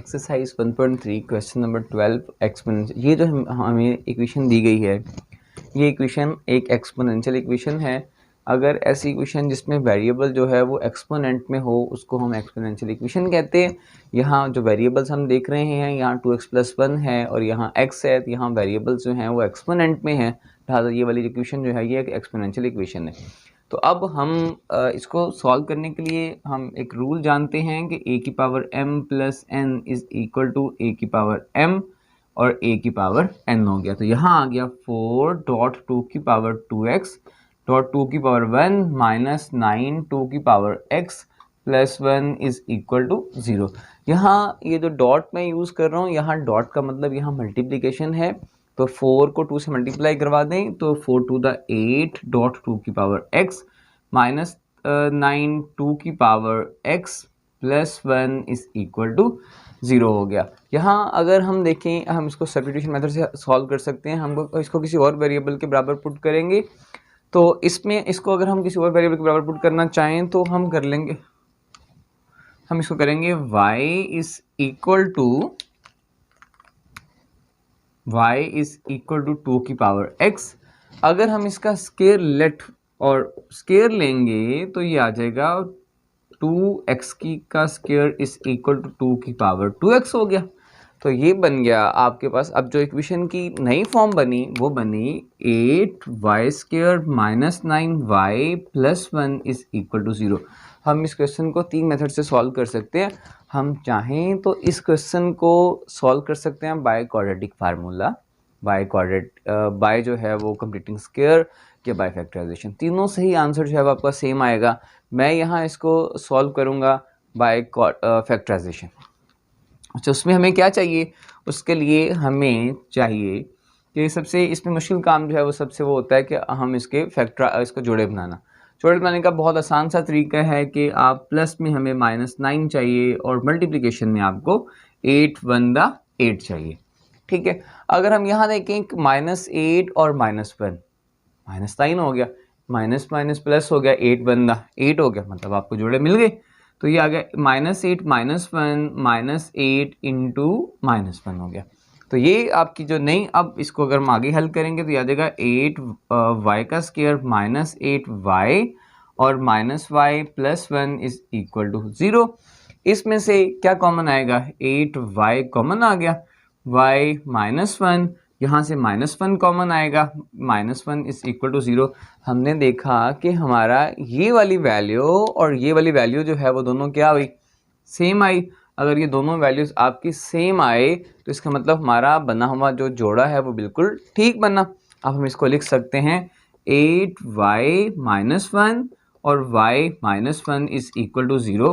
Exercise 1.3 question number 12 exponential. ये जो हमें इक्वेशन दी गई है, ये इक्वेशन एक एक्सपोनेंशियल इक्वेशन है। अगर ऐसी इक्वेशन जिसमें वेरिएबल जो है वो एक्सपोनेंट में हो उसको हम एक्सपोनेंशियल इक्वेशन कहते हैं। यहाँ जो वेरिएबल्स हम देख रहे हैं, यहाँ 2x+1 है और यहाँ x है, तो यहाँ वेरिएबल्स जो हैं वो एक्सपोनेंट में हैं, लिहाजा ये वाली इक्वेशन जो है ये एक एक्सपोनेंशियल इक्वेशन है। तो अब हम इसको सॉल्व करने के लिए हम एक रूल जानते हैं कि a की power m plus n is equal to a की पावर m और a की पावर n हो गया। तो यहाँ आ गया 4 डॉट 2 की पावर 2x डॉट 2 की पावर 1 माइनस 9 2 की power x plus 1 is equal to 0। यहाँ ये जो डॉट मैं यूज़ कर रहा हूँ, यहाँ डॉट का मतलब यहाँ मल्टीप्लिकेशन है, तो 4 को 2 से मल्टीप्लाई करवा दें तो 4 टू द 8 डॉट 2 की पावर x माइनस 9 2 की power x plus 1 is equal to 0 हो गया। यहाँ अगर हम देखें, हम इसको सब्स्टिट्यूशन मेथड से सॉल्व कर सकते हैं। हम इसको किसी और वेरिएबल के बराबर पुट करेंगे, तो इसमें इसको अगर हम किसी और वेरिएबल के बराबर पुट करना चाहें तो हम कर लेंगे, हम इसको करेंगे y इज इक्वल टू 2 की पावर x। अगर हम इसका स्केयर लेट और स्केयर लेंगे तो ये आ जाएगा 2x की का स्केयर इज इक्वल टू 2 की पावर 2x हो गया। तो ये बन गया आपके पास। अब जो इक्वेशन की नई फॉर्म बनी वो बनी 8y square minus 9y plus 1 is equal to 0। हम इस क्वेश्चन को 3 मेथड से सॉल्व कर सकते हैं। हम चाहें तो इस क्वेश्चन को सॉल्व कर सकते हैं बाय क्वाड्रेटिक फार्मूला, बाय जो है वो कंप्लीटिंग स्क्वायर या बाय फैक्टराइजेशन। तीनों से ही आंसर जो है वो आपका सेम आएगा। मैं यहाँ इसको सॉल्व करूँगा बाय फैक्टराइजेशन। अच्छा, उसमें हमें क्या चाहिए? उसके लिए हमें चाहिए कि सबसे इसमें मुश्किल काम जो है वो होता है कि हम इसको जोड़े बनाने का बहुत आसान सा तरीका है कि आप प्लस में हमें -9 चाहिए और मल्टीप्लिकेशन में आपको 8 1 द 8 चाहिए। ठीक है, अगर हम यहाँ देखें -8 और -1 -9 हो गया, माइनस माइनस प्लस हो गया, 8 1 द 8 हो गया, मतलब आपको जोड़े मिल गए। तो ये आ गया -8 -1 -8 इंटू -1 हो गया। तो ये आपकी जो नई, अब इसको अगर हम आगे हल करेंगे तो ये आ जाएगा 8y का स्क्वायर माइनस 8y और -y plus 1 is equal to 0। इसमें से क्या कॉमन आएगा? 8y कॉमन आ गया, y -1, यहाँ से -1 कॉमन आएगा, -1 इज इक्वल टू 0। हमने देखा कि हमारा ये वाली वैल्यू और ये वाली वैल्यू जो है वो दोनों क्या हुई? सेम आई। अगर ये दोनों वैल्यूज़ आपकी सेम आए तो इसका मतलब हमारा बना हुआ जो जोड़ा है वो बिल्कुल ठीक बना। अब हम इसको लिख सकते हैं 8y -1 और y -1 is equal to 0।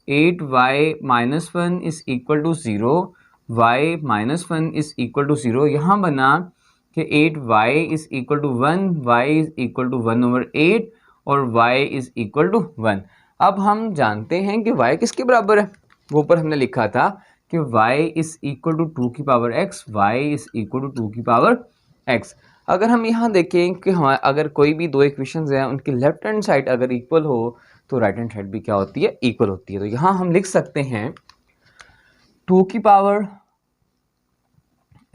8y -1 is equal to 0, y -1 is equal to 0। यहाँ बना कि 8y is equal to 1, y is equal to 1/8 और y इज इक्वल टू 1। अब हम जानते हैं कि y किसके बराबर है? वो ऊपर हमने लिखा था कि y इज इक्वल टू 2 की power x, y is equal to 2 की पावर x। अगर हम यहाँ देखें कि हमारे अगर कोई भी दो इक्वेशंस हैं उनकी लेफ्ट हैंड साइड अगर इक्वल हो तो राइट हैंड साइड भी क्या होती है? इक्वल होती है। तो यहाँ हम लिख सकते हैं 2 की power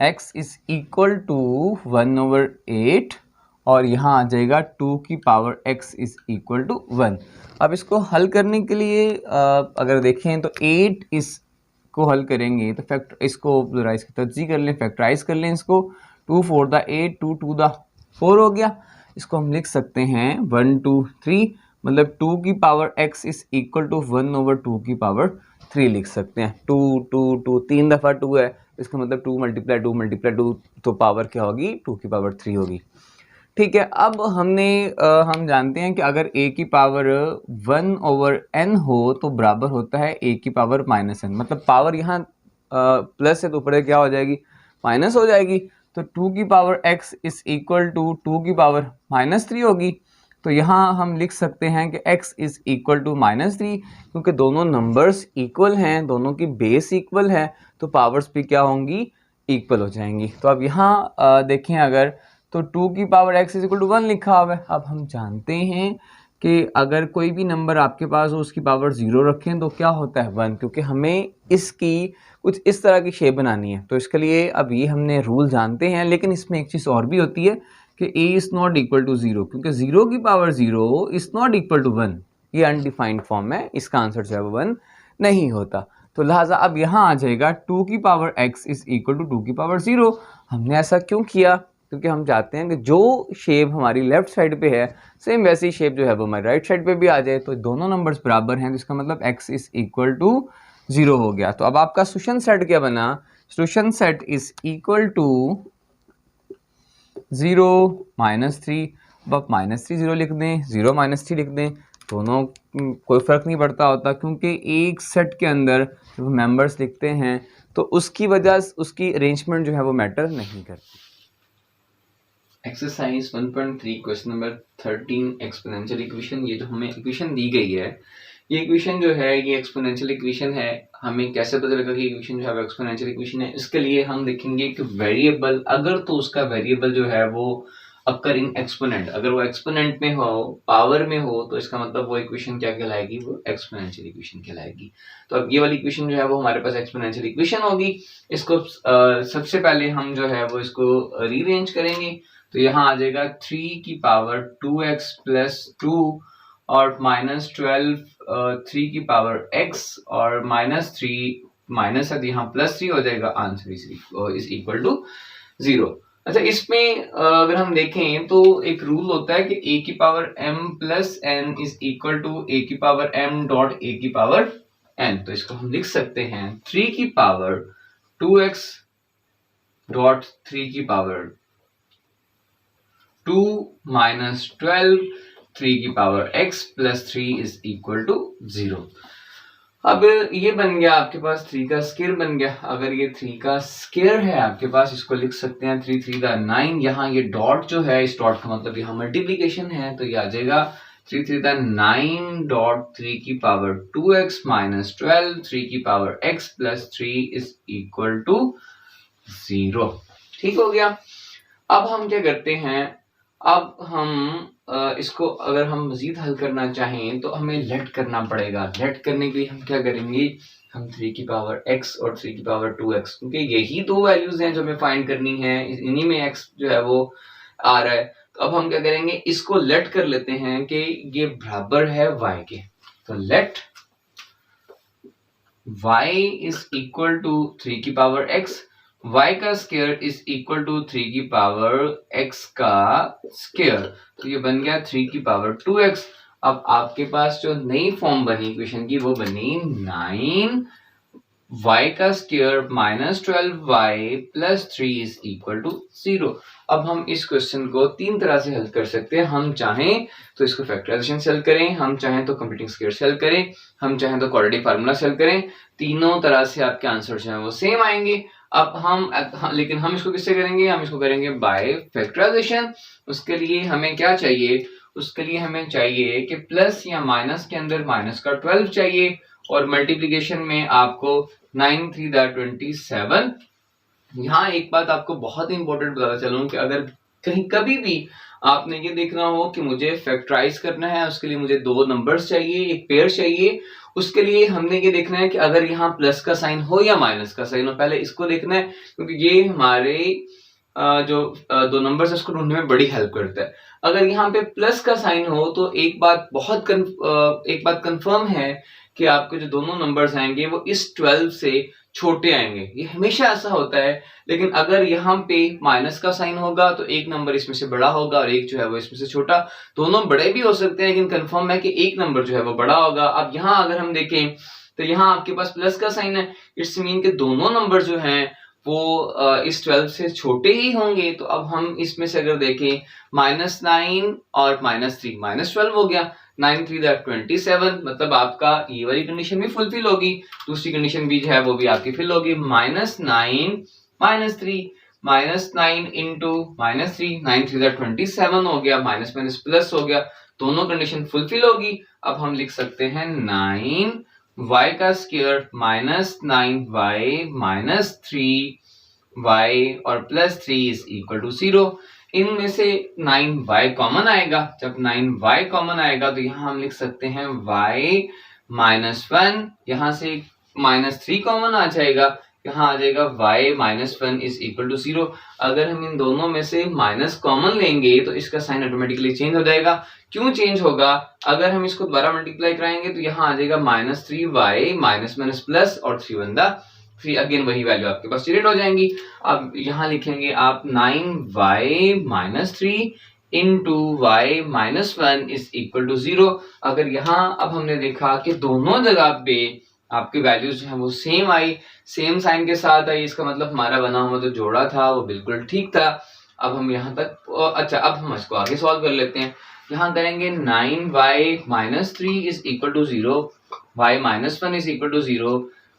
x is equal to 1/8 और यहाँ आ जाएगा 2 की power x is equal to 1। अब इसको हल करने के लिए अगर देखें तो 8 इसको हल करेंगे तो इसको ज़रा इसकी तज्ज़ीह कर लें, फैक्टराइज कर लें इसको। 2 4 द 8, 2 2 द 4 हो गया। इसको हम लिख सकते हैं 1 2 3, मतलब 2 की power x is equal to 1/2 की पावर 3 लिख सकते हैं। 2 2 2 3 दफ़ा 2 है, इसका मतलब 2 × 2 तो पावर क्या होगी? 2 की पावर 3 होगी। ठीक है, अब हम जानते हैं कि अगर a की पावर 1/n हो तो बराबर होता है a की पावर -n, मतलब पावर यहाँ प्लस है तो ऊपर क्या हो जाएगी? माइनस हो जाएगी। तो 2 की power x is equal to 2 की पावर -3 होगी। तो यहाँ हम लिख सकते हैं कि x इज इक्वल टू -3, क्योंकि दोनों नंबर्स इक्वल हैं, दोनों की बेस इक्वल है तो पावर्स भी क्या होंगी? इक्वल हो जाएंगी। तो अब यहाँ देखें अगर तो 2 की power x is equal to 1 लिखा हुआ है। अब हम जानते हैं कि अगर कोई भी नंबर आपके पास हो उसकी पावर 0 रखें तो क्या होता है 1, क्योंकि हमें इसकी कुछ इस तरह की शेप बनानी है। तो इसके लिए अभी हमने रूल जानते हैं, लेकिन इसमें एक चीज़ और भी होती है कि a is not equal to 0, क्योंकि 0 की power 0 is not equal to 1। ये अनडिफाइंड फॉर्म है, इसका आंसर जो है वो 1 नहीं होता। तो लिहाजा अब यहाँ आ जाएगा 2 की power x is equal to 2 की पावर 0। हमने ऐसा क्यों किया? क्योंकि हम चाहते हैं कि जो शेप हमारी लेफ्ट साइड पे है सेम वैसी शेप जो है वो हमारी राइट साइड पे भी आ जाए। तो दोनों नंबर्स बराबर हैं, तो इसका मतलब x इज इक्वल टू 0 हो गया। तो अब आपका सोल्यूशन सेट क्या बना? Solution set is equal to 0 -3। अब आप -3 0 लिख दें, 0 -3 लिख दें, दोनों कोई फ़र्क नहीं पड़ता होता, क्योंकि एक सेट के अंदर जब मेंबर्स लिखते हैं तो उसकी वजह उसकी अरेंजमेंट जो है वो मैटर नहीं करती। Exercise 1.3 question number 13 exponential equation. ये जो हमें इक्वेशन दी गई है, ये इक्वेशन जो है ये एक्सपोनेंशियल इक्वेशन है। हमें कैसे पता लगा कि इक्वेशन जो है वो एक्सपोनेंशियल इक्वेशन है? इसके लिए हम देखेंगे कि वेरिएबल, अगर तो उसका वेरिएबल जो है वो अकरिंग एक्सपोनेंट, अगर वो एक्सपोनेंट में हो, पावर में हो, तो इसका मतलब वो इक्वेशन क्या कहलाएगी? वो एक्सपोनेंशियल इक्वेशन कहलाएगी। तो अब ये वाली इक्वेशन जो है वो हमारे पास एक्सपोनेंशियल इक्वेशन होगी। इसको सबसे पहले हम जो है वो इसको रीअरेंज करेंगे। तो यहाँ आ जाएगा 3 की पावर 2x प्लस 2 और -12 3 की पावर x और -3 माइनस है तो यहाँ +3 हो जाएगा। Answer is equal to 0। अच्छा, इसमें अगर हम देखें तो एक रूल होता है कि a की power m plus n is equal to a की पावर m डॉट a की पावर n। तो इसको हम लिख सकते हैं 3 की पावर 2x डॉट 3 की पावर 2 माइनस 12 3 की power x plus 3 is equal to 0। अब ये बन गया आपके पास 3 का स्क्वायर बन गया। अगर ये 3 का स्क्वायर है आपके पास, इसको लिख सकते हैं 3 3 दा 9। यहाँ ये डॉट जो है, इस डॉट का मतलब यहाँ मल्टीप्लीकेशन है, तो ये आ जाएगा 3 3 दा 9 डॉट 3 की पावर 2x माइनस 12 3 की power x plus 3 is equal to 0। ठीक हो गया। अब हम क्या करते हैं, अब हम इसको अगर हम मजीद हल करना चाहें तो हमें लेट करना पड़ेगा। लेट करने के लिए हम क्या करेंगे, हम 3 की पावर x और 3 की पावर 2x, क्योंकि यही दो वैल्यूज हैं जो हमें फाइंड करनी है, इन्हीं में x जो है वो आ रहा है। तो अब हम क्या करेंगे, इसको लेट कर लेते हैं कि ये बराबर है y के। तो let y is equal to 3 की पावर x, y का स्क्वायर इज इक्वल टू 3 की पावर x का स्क्वायर। तो ये बन गया 3 की पावर 2x। अब आपके पास जो नई फॉर्म बनी इक्वेशन की, वो बनी 9y का square minus 12y plus 3 is equal to 0। अब हम इस क्वेश्चन को तीन तरह से हल कर सकते हैं। हम चाहें तो इसको फैक्टराइजेशन से हल करें, हम चाहें तो कंप्यूटिंग स्क्वायर से हल करें, हम चाहें तो क्वाड्रेटिक फार्मूला से हल करें। तीनों तरह से आपके आंसर जो है वो सेम आएंगे। अब लेकिन हम इसको किससे करेंगे, हम इसको करेंगे बाय फैक्टराइजेशन। उसके लिए हमें क्या चाहिए, उसके लिए हमें चाहिए कि प्लस या माइनस के अंदर माइनस का 12 चाहिए, और मल्टीप्लिकेशन में आपको 9 3 दा 27। यहाँ एक बात आपको बहुत इंपॉर्टेंट बताना चलूं कि अगर कहीं कभी भी आपने ये देखना हो कि मुझे फैक्टराइज करना है, उसके लिए मुझे दो नंबर्स चाहिए, एक पेयर चाहिए, उसके लिए हमने ये देखना है कि अगर यहाँ प्लस का साइन हो या माइनस का साइन हो, पहले इसको देखना है, क्योंकि ये हमारे जो दो नंबर्स है उसको ढूंढने में बड़ी हेल्प करता है। अगर यहाँ पे प्लस का साइन हो तो एक बात कंफर्म है कि आपके जो दोनों नंबर्स आएंगे वो इस 12 से छोटे आएंगे। ये हमेशा ऐसा होता है। लेकिन अगर यहाँ पे माइनस का साइन होगा तो एक नंबर इसमें से बड़ा होगा और एक जो है वो इसमें से छोटा। दोनों बड़े भी हो सकते हैं, लेकिन कंफर्म है कि एक नंबर जो है वो बड़ा होगा। अब यहाँ अगर हम देखें तो यहाँ आपके पास प्लस का साइन है, इट्स मीन के दोनों नंबर जो हैं वो इस 12 से छोटे ही होंगे। तो अब हम इसमें से अगर देखें -9 और -3, -12 हो गया, 9 3 दा 27, मतलब आपका ये वाली कंडीशन भी फुलफिल होगी, दूसरी कंडीशन भी जो है वो भी आपकी फिल होगी। -9 -3 -9 इंटू -3, 9 3 दा 27 हो गया, माइनस माइनस प्लस हो गया, दोनों कंडीशन फुलफिल होगी। अब हम लिख सकते हैं 9y का स्क्वायर -9y -3y और +3 इज इक्वल टू 0। इनमें से 9y कॉमन आएगा। जब 9y कॉमन आएगा तो यहाँ हम लिख सकते हैं y -1, यहाँ से -3 कॉमन आ जाएगा, यहाँ आ जाएगा y -1 इज इक्वल टू 0। अगर हम इन दोनों में से माइनस कॉमन लेंगे तो इसका साइन ऑटोमेटिकली चेंज हो जाएगा। क्यों चेंज होगा? अगर हम इसको दोबारा मल्टीप्लाई कराएंगे तो यहाँ आ जाएगा -3y माइनस प्लस और 3 वन द 3, अगेन वही वैल्यू आपके पास डिलीट हो जाएंगी। अब यहाँ लिखेंगे आप 9y - 3 into y -1 is equal to 0। अगर यहाँ अब हमने देखा कि दोनों जगह पे आपके वैल्यूज जो है वो सेम आई, सेम साइन के साथ आई, इसका मतलब हमारा बना हुआ जो जोड़ा था वो बिल्कुल ठीक था। अब हम यहाँ तक अच्छा, अब हम इसको आगे सॉल्व कर लेते हैं। यहाँ करेंगे 9y - 3 is equal to 0, y -1 is equal to 0,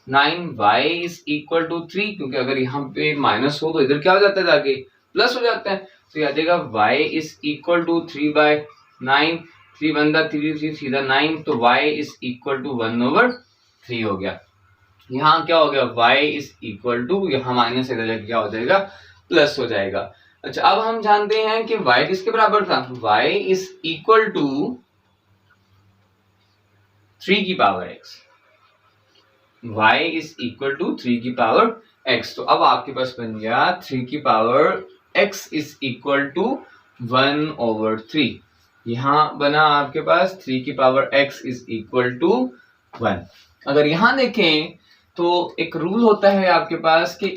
9y is equal to 3, क्योंकि अगर यहाँ पे माइनस हो तो इधर क्या हो जाता है, जाके प्लस हो जाता है। तो यह आ जाएगा y is equal to 3/9, 3 one the 3, 3 3 the 9, तो y इज इक्वल टू 1/3 हो गया। यहाँ क्या हो गया, y इज इक्वल टू, यहाँ माइनस इधर जाके क्या हो जाएगा, प्लस हो जाएगा। अच्छा, अब हम जानते हैं कि y किसके बराबर था, y इज इक्वल टू 3 की power x, y is equal to 3 की पावर x। तो अब आपके पास बन गया 3 की power x is equal to 1/3। यहाँ बना आपके पास 3 की power x is equal to 1। अगर यहाँ देखें तो एक रूल होता है आपके पास कि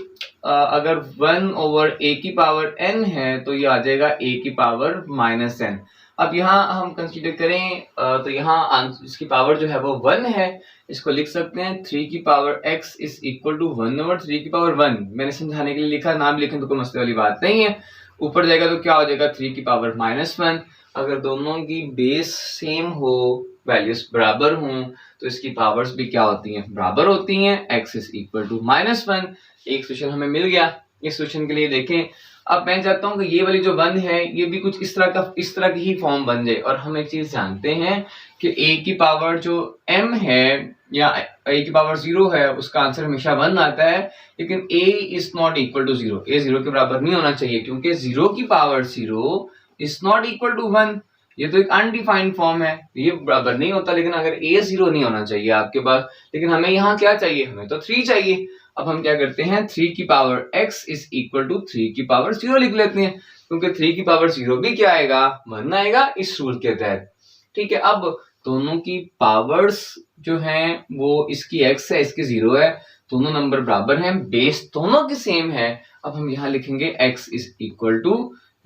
अगर 1/a की पावर n है तो ये आ जाएगा a की पावर -n। अब यहाँ हम कंसीडर करें तो यहाँ इसकी पावर जो है वो 1 है, इसको लिख सकते हैं 3 की power x is equal to 1/3 की पावर 1। मैंने समझाने के लिए लिखा, नाम लिखें तो कोई मसले वाली बात नहीं है। ऊपर जाएगा तो क्या हो जाएगा 3 की पावर -1। अगर दोनों की बेस सेम हो, वैल्यूज बराबर हों, तो इसकी पावर्स भी क्या होती हैं, बराबर होती हैं। x is equal to -1। एक सोल्यूशन हमें मिल गया। इस सोल्यूशन के लिए देखें, अब मैं चाहता हूं कि ये वाली जो 1 है ये भी कुछ इस तरह की ही फॉर्म बन जाए। और हम एक चीज जानते हैं कि a की पावर जो m है या a की पावर 0 है उसका आंसर हमेशा 1 आता है, लेकिन a is not equal to 0। a 0 के बराबर नहीं होना चाहिए, क्योंकि 0 की power 0 is not equal to 1। ये तो एक अनडिफाइंड फॉर्म है, ये बराबर नहीं होता। लेकिन अगर a 0 नहीं होना चाहिए आपके पास, लेकिन हमें यहाँ क्या चाहिए, हमें तो 3 चाहिए। अब हम क्या करते हैं, 3 की power x is equal to 3 की पावर 0 लिख लेते हैं, क्योंकि 3 की पावर 0 भी क्या आएगा, 1 आएगा इस रूल के तहत। ठीक है, अब दोनों की पावर्स जो हैं वो इसकी x है, इसकी 0 है, दोनों नंबर बराबर हैं, बेस दोनों की सेम है। अब हम यहाँ लिखेंगे x इज इक्वल टू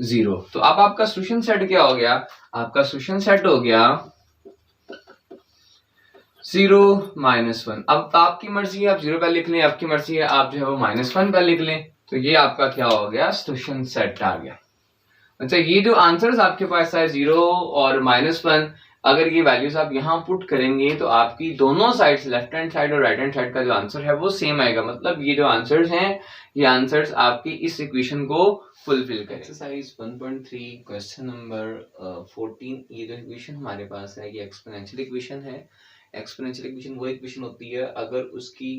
0। तो अब आपका सोल्यूशन सेट क्या हो गया, आपका सोल्यूशन सेट हो गया 0 -1। अब आपकी मर्जी है, आप 0 पे लिख लें, आपकी मर्जी है आप जो है वो -1 पे लिख लें। तो ये आपका क्या हो गया, सोल्यूशन सेट आ गया। अच्छा, ये जो आंसर्स आपके पास है 0 और -1, अगर ये वैल्यूज आप यहाँ पुट करेंगे तो आपकी दोनों साइड्स, लेफ्ट हैंड साइड और राइट हैंड साइड का जो आंसर है वो सेम आएगा। मतलब ये जो आंसर्स हैं, ये आंसर्स आपकी इस इक्वेशन को फुलफिल करें। Exercise 1.3 question number 14। ये जो इक्वेशन हमारे पास है ये एक्सपोनेंशियल इक्वेशन है। एक्सपोनेंशियल इक्वेशन वो इक्वेशन होती है अगर उसकी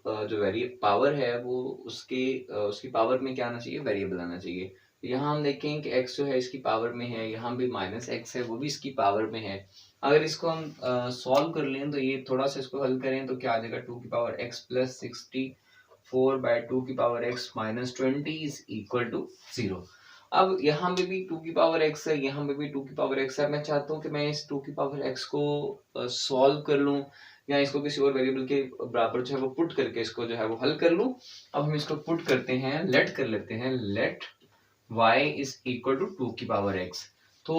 जो पावर है वो उसकी पावर में क्या आना चाहिए, वेरिएबल आना चाहिए। यहाँ हम देखें कि x जो है इसकी पावर में है, यहाँ भी -x है वो भी इसकी पावर में है। अगर इसको हम सॉल्व कर लें तो ये थोड़ा सा इसको हल करें तो क्या आ जाएगा, 2 की पावर x प्लस 64/2 की power x minus 20 is equal to 0। अब यहाँ पे भी 2 की पावर x है, यहाँ पे भी 2 की पावर x है। मैं चाहता हूँ कि मैं इस 2 की पावर x को सॉल्व कर लूँ या इसको किसी और वेरिएबल के बराबर जो है वो पुट करके इसको जो है वो हल कर लूँ। अब हम इसको पुट करते हैं, लेट कर लेते हैं, let y is equal to 2 की पावर x। तो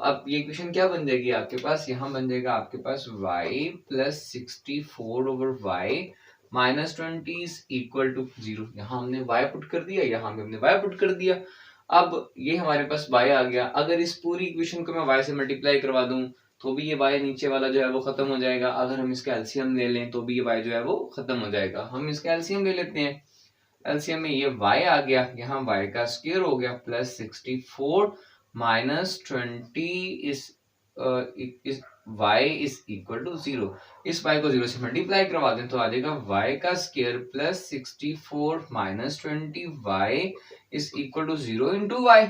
अब ये इक्वेशन क्या बन जाएगी आपके पास, यहाँ बन जाएगा आपके पास y plus 64/y minus 20 is equal to 0। यहाँ हमने y पुट कर दिया, यहाँ भी हमने y पुट कर दिया। अब ये हमारे पास y आ गया। अगर इस पूरी इक्वेशन को मैं y से मल्टीप्लाई करवा दूं तो भी ये y नीचे वाला जो है वो खत्म हो जाएगा। अगर हम इसका एलसीएम ले लें तो भी ये y जो है वो खत्म हो जाएगा। हम इसका एलसीएम ले लेते हैं, एलसीएम में ये y आ गया, यहाँ y का स्क्वायर हो गया, प्लस 64 माइनस 20 इस y इज इक्वल टू 0। इस y को 0 से मल्टीप्लाई करवा दें तो आ जाएगा y का square plus 64 minus 20 y is equal to 0 into y।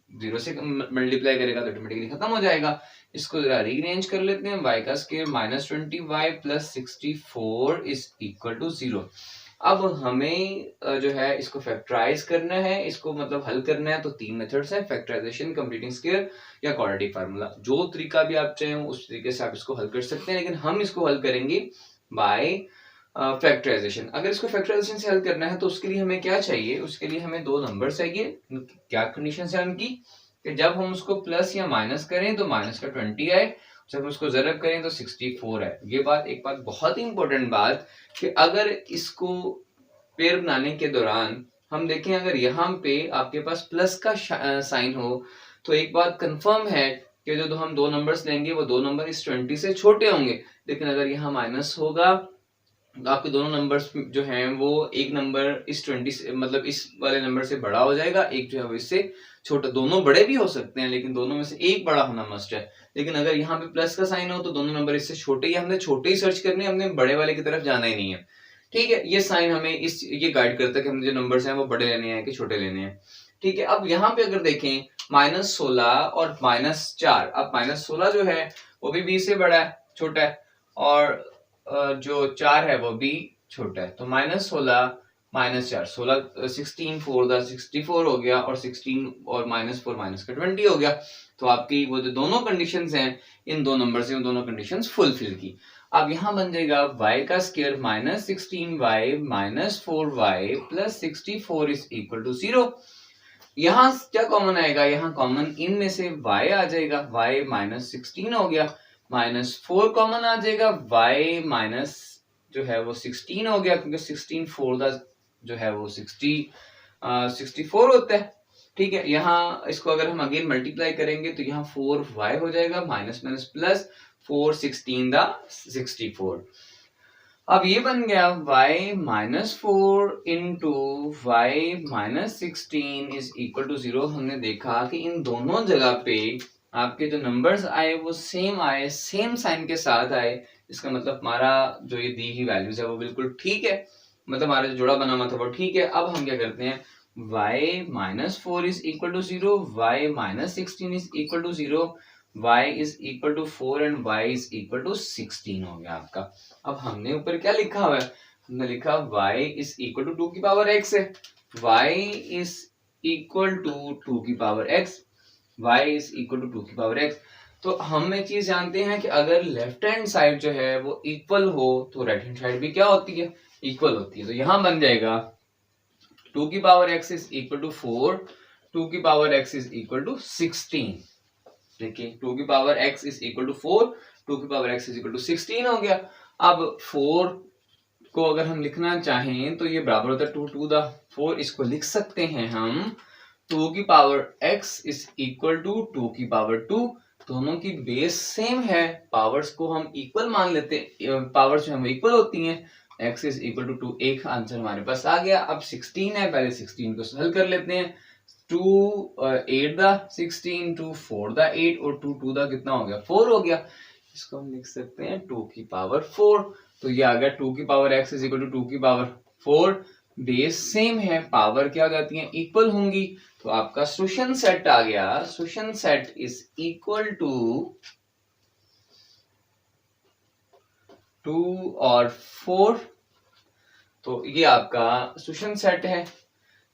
0 से मल्टीप्लाई करेगा तो ऑटोमेटिकली खत्म हो जाएगा। इसको जरा रीअरेंज कर लेते हैं, y का square -20y plus 64 is equal to 0। अब हमें जो है इसको फैक्टराइज करना है, इसको मतलब हल करना है, तो तीन मेथड्स हैं, फैक्टराइजेशन, कंप्लीटिंग स्क्वायर या क्वाड्रेटिक फार्मूला। जो तरीका भी आप चाहें उस तरीके से आप इसको हल कर सकते हैं, लेकिन हम इसको हल करेंगे बाय फैक्टराइजेशन। अगर इसको फैक्टराइजेशन से हल करना है तो उसके लिए हमें क्या चाहिए, उसके लिए हमें दो नंबर चाहिए। क्या कंडीशन है उनकी कि जब हम उसको प्लस या माइनस करें तो माइनस का 20 आए, जब उसको ज़रब करें तो 64 है। ये बात एक बात बहुत ही इंपॉर्टेंट बात कि अगर इसको पेयर बनाने के दौरान हम देखें, अगर यहाँ पे आपके पास प्लस का साइन हो तो एक बात कंफर्म है कि जो हम दो नंबर्स लेंगे वो दो नंबर इस 20 से छोटे होंगे। लेकिन अगर यहाँ माइनस होगा तो आपके दोनों नंबर्स जो हैं वो एक नंबर इस 20 से मतलब इस वाले नंबर से बड़ा हो जाएगा, एक जो है वो इससे छोटा। दोनों बड़े भी हो सकते हैं लेकिन दोनों में से एक बड़ा होना मस्ट है। लेकिन अगर यहाँ पे प्लस का साइन हो तो दोनों नंबर इससे छोटे ही, हमने छोटे ही सर्च करने, हमने बड़े वाले की तरफ जाना ही नहीं है। ठीक है, ये साइन हमें ये गाइड करता है कि हमें जो नंबर्स हैं वो बड़े लेने हैं कि छोटे लेने हैं। ठीक है, अब यहाँ पे अगर देखें -16 और -4, अब -16 जो है वो भी 20 से बड़ा है, छोटा है, और जो 4 है वो भी छोटा है। तो -16 -4, 16 16 4 दा 64 हो गया, और 16 और -4 माइनस का 20 हो गया। तो आपकी वो जो दोनों कंडीशंस हैं इन दो नंबर से, उन दोनों कंडीशंस फुलफिल की। अब यहाँ बन जाएगा y का square -16y -4y plus 64 is equal to 0। यहाँ क्या कॉमन आएगा, यहाँ कॉमन इन में से y आ जाएगा, y -16 हो गया, -4 कॉमन आ जाएगा, y माइनस जो है वो 16 हो गया, क्योंकि 16 4 दा जो है वो 64 होता है। ठीक है, यहाँ इसको अगर हम अगेन मल्टीप्लाई करेंगे तो यहाँ 4y हो जाएगा, माइनस माइनस प्लस 4 16 दा 64। अब ये बन गया y -4 into y -16 is equal to 0। हमने देखा कि इन दोनों जगह पे आपके जो नंबर्स आए वो सेम आए, सेम साइन के साथ आए। इसका मतलब हमारा जो ये दी हुई वैल्यूज है वो बिल्कुल ठीक है, मतलब हमारा जो जोड़ा बना हुआ था वो ठीक है। अब हम क्या करते हैं, y -4 is equal to 0, y -16 is equal to 0, y is equal to 4 and y is equal to 16 हो गया आपका। अब हमने ऊपर क्या लिखा हुआ है, हमने लिखा y इज इक्वल टू 2 की पावर x है, y इज इक्वल टू 2 की power x, y is equal to 2 की पावर x। तो हम एक चीज जानते हैं कि अगर लेफ्ट हैंड साइड जो है वो इक्वल हो तो राइट हैंड साइड भी क्या होती है, इक्वल होती है। तो यहां बन जाएगा 2 की power x is equal to 4, 2 की power x is equal to 16। देखिए 2 की power x is equal to 4, 2 की power x is equal to 16 हो गया। अब 4 को अगर हम लिखना चाहें तो ये बराबर होता है 2 टू द 4, इसको लिख सकते हैं हम 2 की power x is equal to 2 की पावर 2। दोनों की बेस सेम है, पावर्स को हम इक्वल मान लेते हैं, पावर्स जो है इक्वल होती हैं, x इज इक्वल टू 2, एक आंसर हमारे पास आ गया। अब 16 है, पहले 16 को हल कर लेते हैं। 2 8 दा 16, 2 4 दा 8 और 2 2 दा कितना हो गया, 4 हो गया। इसको हम लिख सकते हैं 2 की पावर 4। तो ये आ गया 2 की power x is equal to 2 की पावर 4। बेस सेम है, पावर क्या हो जाती है, इक्वल होंगी। तो आपका सॉल्यूशन सेट आ गया, solution set is equal to 2 और 4। तो ये आपका सॉल्यूशन सेट है।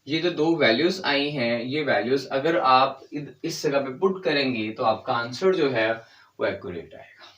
ये जो दो वैल्यूज आई हैं, ये वैल्यूज अगर आप इस जगह पे पुट करेंगे तो आपका आंसर जो है वो एक्यूरेट आएगा।